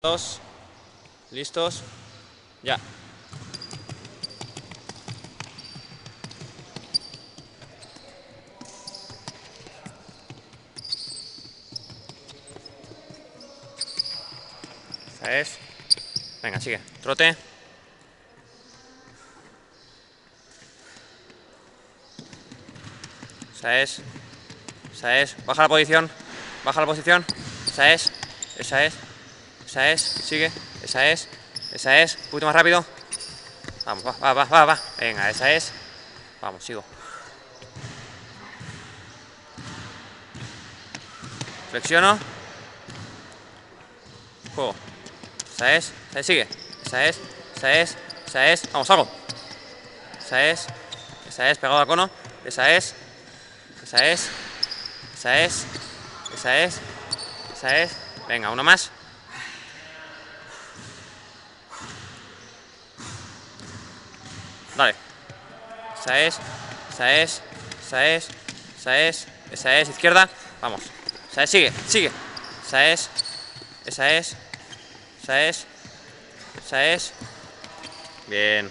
Dos, listos, ya. Esa es. Venga, sigue. Trote. Esa es. Esa es. Baja la posición. Baja la posición. Esa es. Esa es. Esa es. Sigue. Esa es. Esa es. Un poquito más rápido. Vamos, va. Venga, esa es. Vamos, sigo. Flexiono. Juego. Esa es. Esa es. Sigue. Esa es. Esa es. Esa es. Vamos, salgo. Esa es. Esa es. Pegado al cono. Esa es. Esa es. Esa es. Esa es. Esa es. Venga, uno más. Dale. Esa es. Esa es. Esa es. Esa es. Esa es. Izquierda. Vamos. Esa es. Sigue. Sigue. Esa es. Esa es. Esa es. Esa es. Bien.